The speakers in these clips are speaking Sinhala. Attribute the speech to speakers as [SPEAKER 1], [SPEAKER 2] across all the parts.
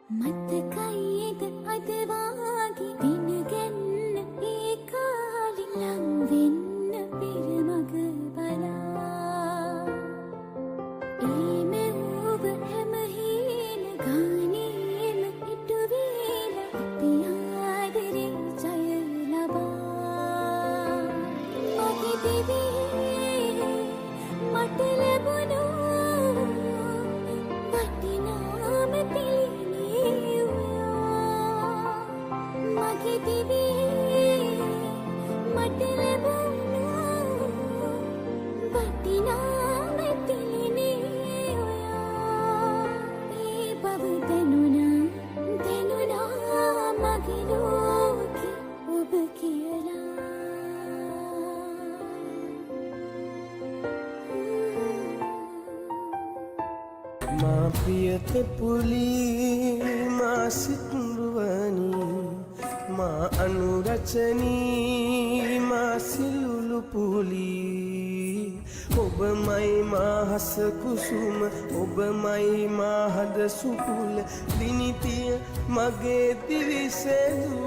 [SPEAKER 1] මතකයිද අද වාගේ දින ගැන්න ඒ කාලේ ලං වෙන්න පෙර මග බලා ඒ මෙව්ව හැම හීන ගානේම ඉටු වීල අපි ආදරේ ජය ලබා මගේ දෙවියේ මට ලැබුණු වටිනාම පිළිමේ මගේ දිවියේ මට ලැබුණු වටිනාම පිළිමේ ඒ බව දැනුණා මගේ ලෝකෙ ඔබ කියලා
[SPEAKER 2] माँ प्रियत पुली माँ सितुरवनी माँ अनुरचनी माँ सिलुलु पुली ඔබ මයි මා හස කුසුම ඔබ මයි මා හද සුකුල දිනිතිය මගේ දිවිසෙදු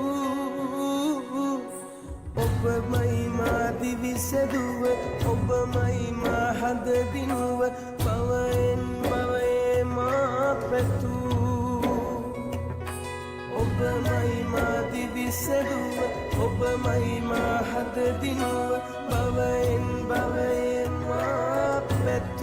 [SPEAKER 2] ඔබ මයි මා දිවිසෙදුව ඔබ මයි මා හද දිනුව බවයෙන් බවයේ මා පැතු ඔබ මයි මා දිවිසෙදුව ඔබ මයි මා හද දිනුව බවයෙන් බවයේ මා පැතු